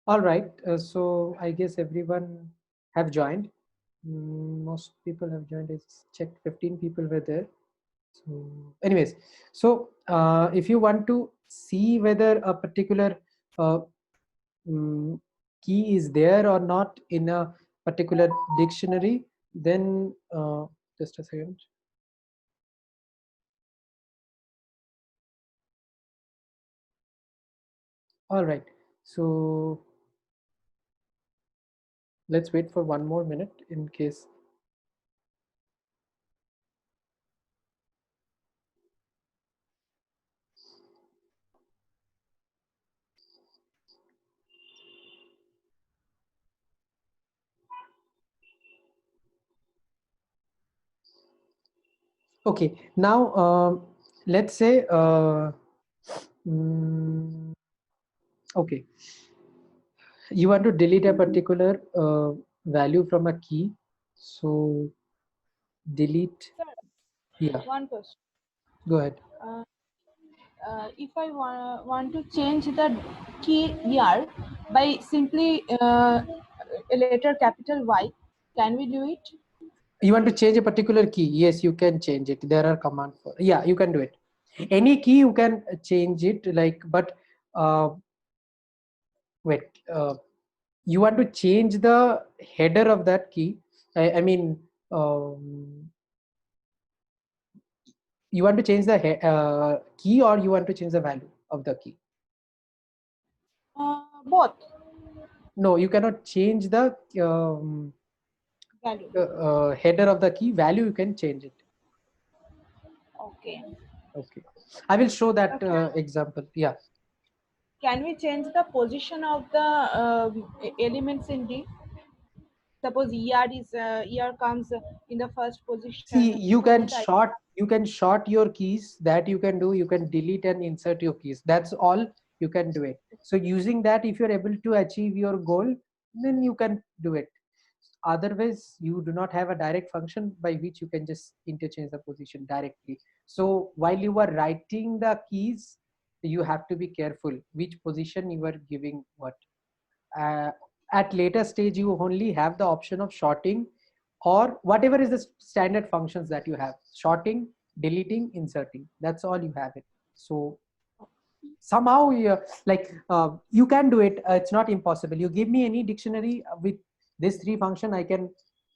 All right. So I guess everyone have joined. Most people have joined. I checked 15 people were there. So, anyways, so if you want to see whether a particular uh, mm, key is there or not in a particular dictionary, then just a second. All right. So let's wait for one more minute in case. Okay. Now, let's say, mm, okay, you want to delete a particular value from a key. So delete. Sir, Yeah, one question. go ahead. Uh, if I want to change the key here by simply a letter capital Y, can we do it? You want to change a particular key? Yes, you can change it. There are commands for. Yeah, you can do it. Any key you can change it. Like, but uh, wait. You want to change the header of that key. I mean, you want to change the key, or you want to change the value of the key? Both No, you cannot change the value. header of the key. Value you can change it. Okay. Okay, I will show that Okay. example. Yeah. Can we change the position of the elements in D? Suppose ER comes in the first See, position, you so can that I short your keys. That you can do. You can delete and insert your keys. That's all you can do it. So using that, if you're able to achieve your goal, then you can do it. Otherwise, you do not have a direct function by which you can just interchange the position directly. So while you are writing the keys, you have to be careful which position you are giving what. uh, at later stage you only have the option of shorting or whatever is the standard functions that you have: shorting, deleting, inserting. That's all you have it. So somehow you can do it. It's not impossible. You give me any dictionary with this three function, I can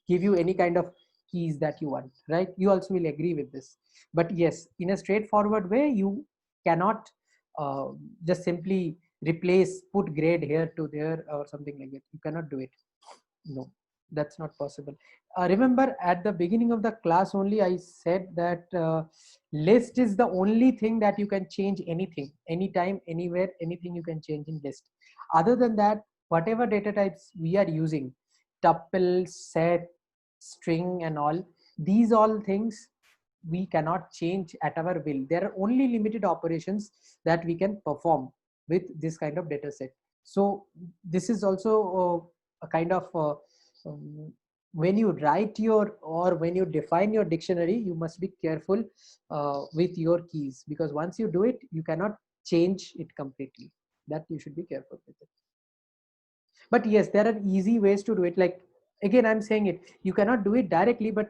give you any kind of keys that you want, right? You also will agree with this. But yes, in a straightforward way, you cannot uh, just simply replace, put grade here to there or something like that. You cannot do it. No, that's not possible. Remember, at the beginning of the class only I said that list is the only thing that you can change anything, anytime, anywhere. Anything you can change in list. Other than that, whatever data types we are using, tuple, set, string and all, these all things we cannot change at our will. There are only limited operations that we can perform with this kind of data set. So this is also a kind of when you write your, or when you define your dictionary, you must be careful with your keys, because once you do it, you cannot change it completely. That you should be careful with it. But yes, there are easy ways to do it. Like, again, I'm saying it, you cannot do it directly, but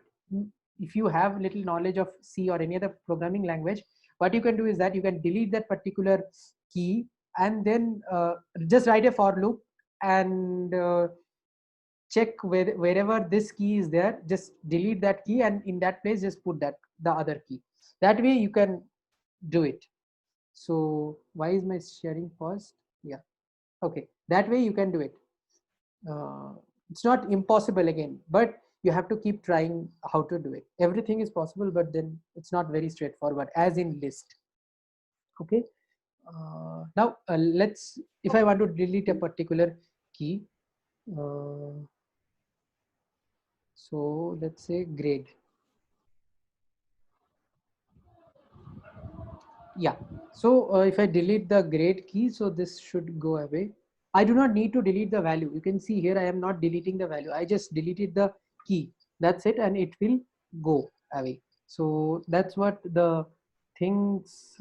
if you have little knowledge of C or any other programming language, what you can do is that you can delete that particular key, and then just write a for loop, and check wherever this key is there, just delete that key, and in that place just put that the other key. That way you can do it. So why is my sharing paused? Yeah. Okay, that way you can do it. It's not impossible again, but you have to keep trying how to do it. Everything is possible, but then it's not very straightforward as in list. Okay. Now let's, if I want to delete a particular key, uh, so let's say grade. Yeah. So if I delete the grade key, so this should go away. I do not need to delete the value. You can see here I am not deleting the value. I just deleted the key. That's it, and it will go away. So that's what the things.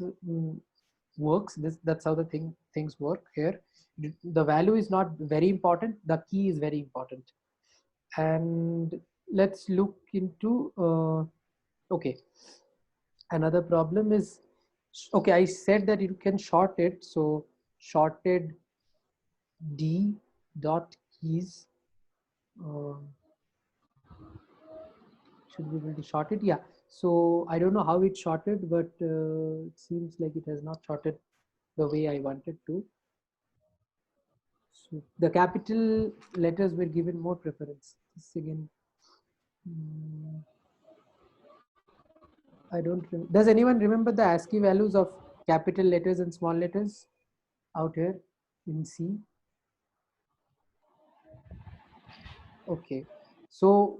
works. That's how the things work here. The value is not very important, the key is very important. And let's look into okay, another problem is, okay, I said that you can short it, so shorted d dot keys, uh, should be able to short it. Yeah, so I don't know how it shorted, but it seems like it has not shorted the way I wanted to. So the capital letters were given more preference. This again, I don't remember. Does anyone remember the ASCII values of capital letters and small letters out here in C? Okay. So,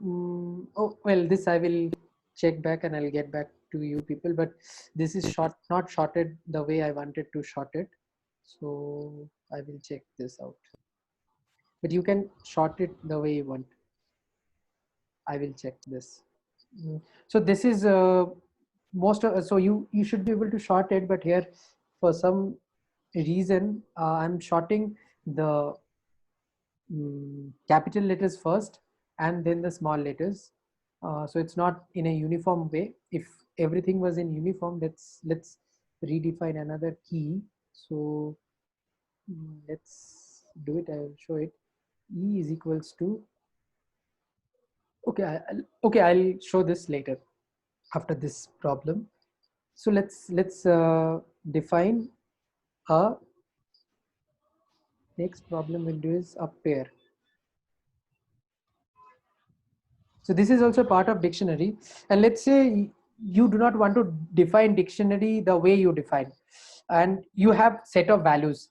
oh, well, this I will check back and I'll get back to you people, but this is not shorted the way I wanted to short it. So I will check this out, but you can short it the way you want. I will check this. So this is so you should be able to short it, but here for some reason I'm shorting the capital letters first and then the small letters, so it's not in a uniform way. If everything was in uniform, let's redefine another key. So let's do it. I will show it. E is equals to, okay, I'll show this later after this problem. So let's define a, next problem we'll do is a pair. So this is also part of dictionary, and let's say you do not want to define dictionary the way you define, and you have set of values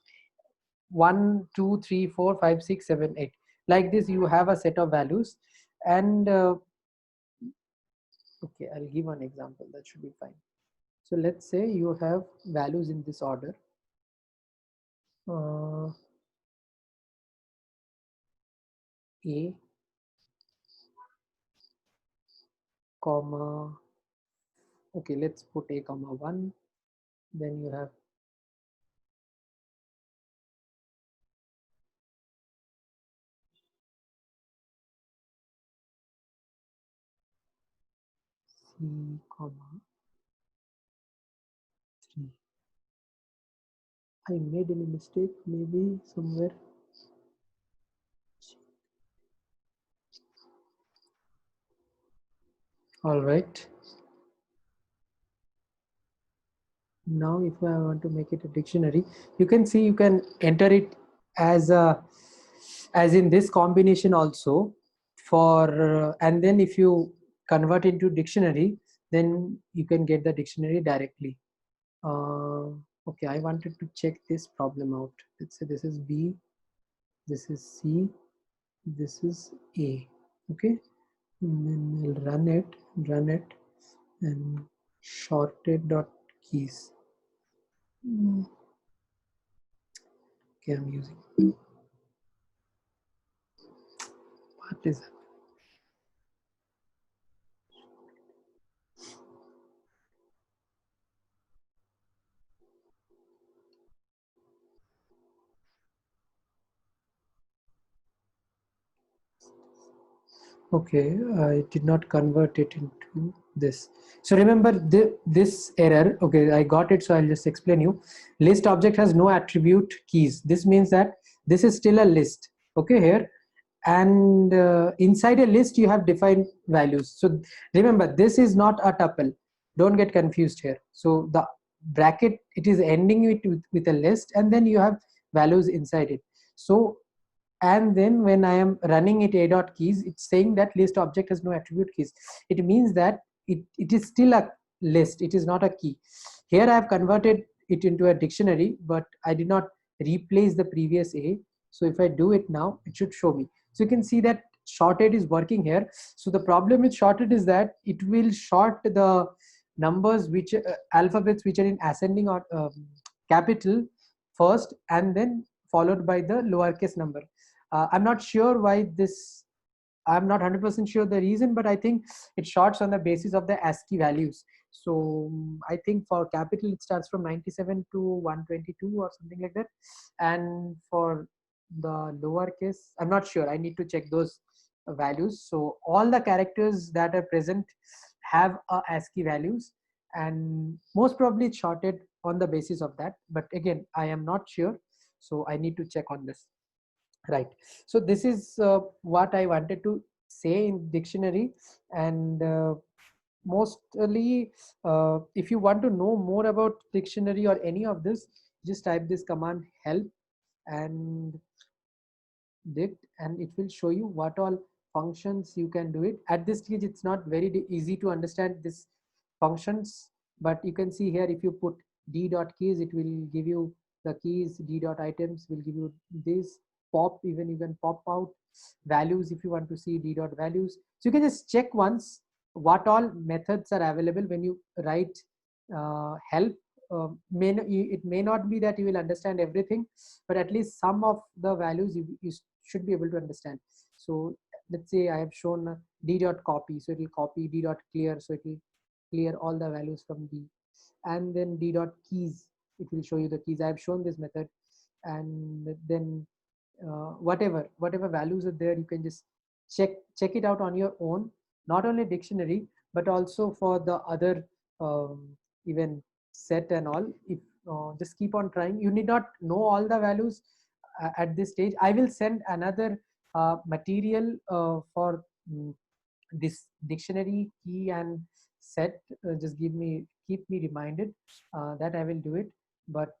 1 2 3 4 5 6 7 8, like this. You have a set of values, and okay, I'll give one example that should be fine. So let's say you have values in this order, a comma, okay, let's put a comma 1, then you have c comma 3. I made any mistake maybe somewhere. All right, now if I want to make it a dictionary, you can see you can enter it as a, as in this combination also for and then if you convert into dictionary, then you can get the dictionary directly. Okay, I wanted to check this problem out. Let's say this is B, this is C, this is A. Okay, and then I'll run it and shorted dot keys. Okay, I'm using, what is that? Okay, I did not convert it into this. So remember this error. Okay, I got it. So I'll just explain you. List object has no attribute keys. This means that this is still a list. Okay, here, and inside a list you have defined values. So remember, this is not a tuple. Don't get confused here. So the bracket, it is ending with a list, and then you have values inside it. So, and then when I am running it a dot keys, it's saying that list object has no attribute keys. It means that it is still a list, it is not a key. Here I have converted it into a dictionary, but I did not replace the previous a. So if I do it now, it should show me. So you can see that shorted is working here. So the problem with shorted is that it will short the numbers which alphabets which are in ascending or capital first, and then followed by the lowercase number. I'm not sure why this, I'm not 100% sure the reason, but I think it shorts on the basis of the ASCII values. So I think for capital it starts from 97 to 122 or something like that, and for the lowercase, I'm not sure, I need to check those values. So all the characters that are present have ASCII values, and most probably it's sorted on the basis of that, but again I am not sure, so I need to check on this. Right. So this is what I wanted to say in dictionary. And mostly if you want to know more about dictionary or any of this, just type this command help and dict, and it will show you what all functions you can do it. At this stage it's not very easy to understand this functions, but you can see here, if you put d dot keys, it will give you the keys. D dot items will give you this. Pop, even you can pop out values if you want to see d dot values. So you can just check once what all methods are available when you write help. It may not be that you will understand everything, but at least some of the values you should be able to understand. So let's say I have shown d dot copy, so it will copy. D dot clear, so it will clear all the values from d. And then d dot keys, it will show you the keys. I have shown this method. And then whatever values are there, you can just check it out on your own, not only dictionary but also for the other even set and all. If just keep on trying, you need not know all the values at this stage. I will send another material for this dictionary key and set. Just keep me reminded that I will do it. But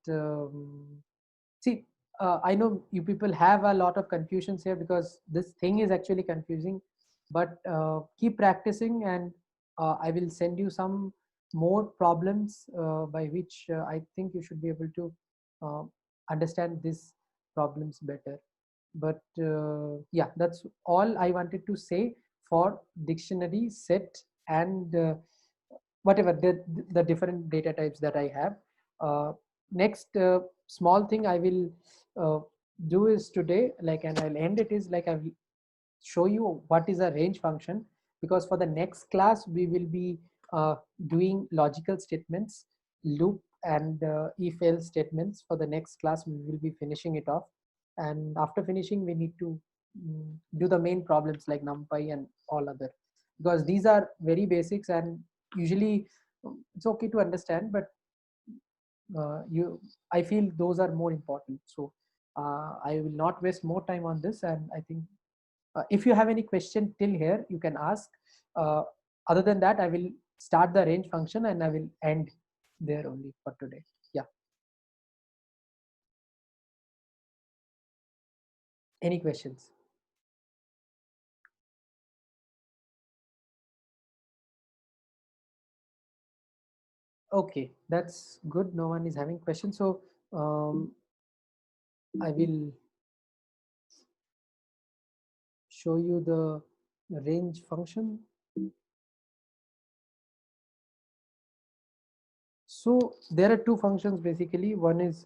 see, I know you people have a lot of confusions here because this thing is actually confusing, but keep practicing, and I will send you some more problems by which I think you should be able to uh, understand these problems better. But yeah, that's all I wanted to say for dictionary set and whatever the different data types that I have. Next small thing I will uh, do is today, like, and I'll end it, is like I will show you what is a range function, because for the next class we will be doing logical statements, loop, and if else statements. For the next class we will be finishing it off, and after finishing we need to do the main problems like numpy and all other, because these are very basics and usually it's okay to understand, but you I feel those are more important. So I will not waste more time on this, and I think if you have any question till here, you can ask. Uh, Other than that, I will start the range function and I will end there only for today. Yeah. Any questions? Okay, that's good. No one is having questions. So I will show you the range function. So there are two functions basically. One is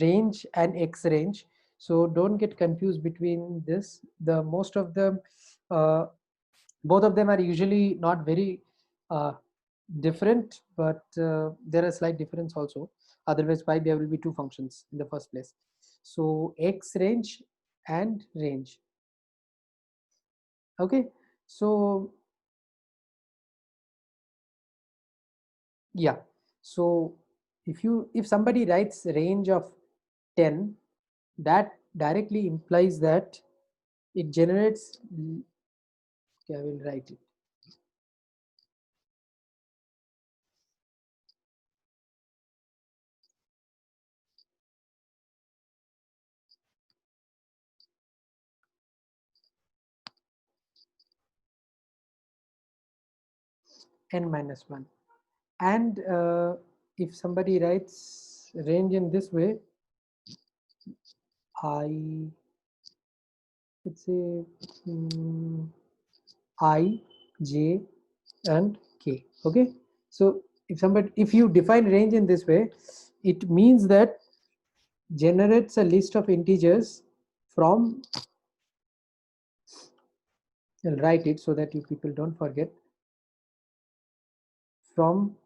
range and x range. So don't get confused between this. The most of them, both of them are usually not very uh, different, but there are slight difference also. Otherwise, why there will be two functions in the first place? So x range and range. Okay. So yeah. So if somebody writes range of 10, that directly implies that it generates. Okay, I will write it. N minus 1. And if somebody writes range in this way, I, let's say I, J, and K. Okay. So if you define range in this way, it means that generates a list of integers from, I'll write it so that you people don't forget, from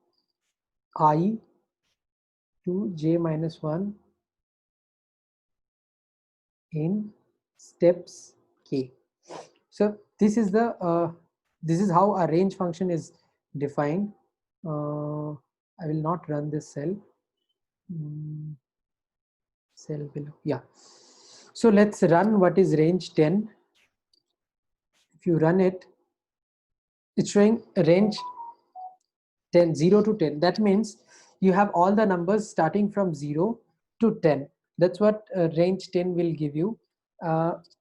I to j minus 1 in steps k. So this is the this is how a range function is defined. I will not run this cell. Cell below, yeah. So let's run what is range 10. If you run it, it's showing range 10, 0 to 10. That means you have all the numbers starting from 0 to 10. That's what range 10 will give you.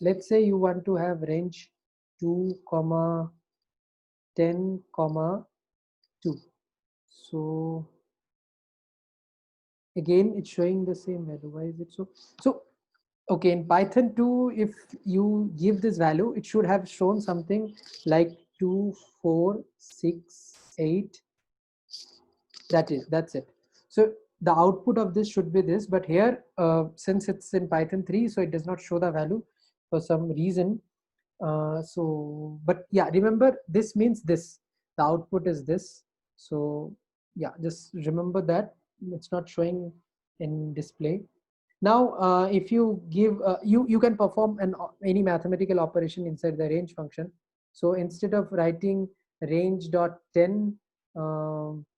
Let's say you want to have range 2 comma 10 comma 2. So again it's showing the same value. Why is it so okay, in Python 2, if you give this value, it should have shown something like 2 4 6 8. That's it. So the output of this should be this, but here since it's in Python 3, so it does not show the value for some reason. So but yeah, remember this means this, the output is this. So yeah, just remember that it's not showing in display. Now if you give you can perform any mathematical operation inside the range function. So instead of writing range dot 10,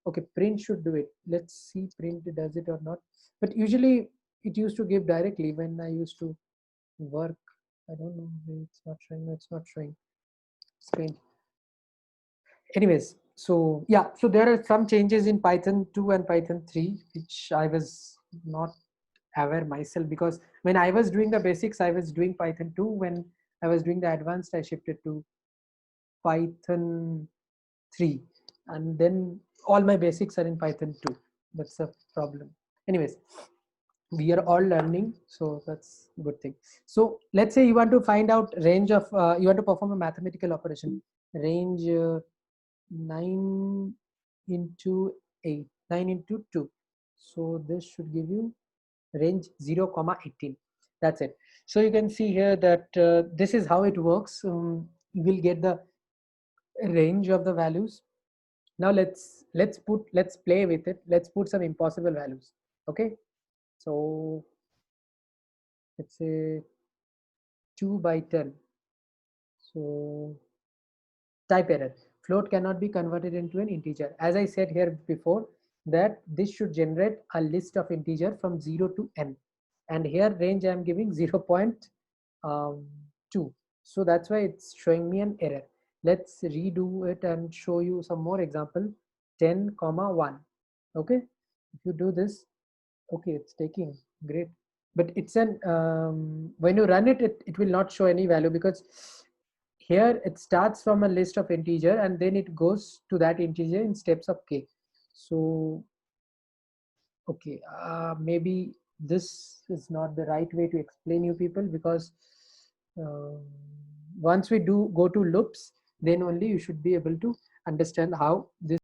okay, print should do it. Let's see print does it or not. But usually it used to give directly when I used to work. I don't know, it's not showing. No, it's not showing. Strange. Anyways, so yeah, so there are some changes in Python 2 and Python 3 which I was not aware myself, because when I was doing the basics I was doing Python 2. When I was doing the advanced I shifted to Python 3, and then all my basics are in Python 2. That's a problem. Anyways, we are all learning, so that's a good thing. So let's say you want to find out range of you want to perform a mathematical operation, range 9 into 8, 9 into 2. So this should give you range 0 comma 18. That's it. So you can see here that this is how it works. You will get the range of the values. Now let's play with it. Let's put some impossible values. Okay, so let's say 2 by 10. So type error, float cannot be converted into an integer. As I said here before, that this should generate a list of integer from 0 to n, and here range I am giving 0.2. So that's why it's showing me an error. Let's redo it and show you some more example. 10 comma 1. Okay, if you do this, okay, it's taking great, but it's an when you run it, it will not show any value, because here it starts from a list of integer and then it goes to that integer in steps of k. So okay, maybe this is not the right way to explain you people, because um, once we do go to loops, then only you should be able to understand how this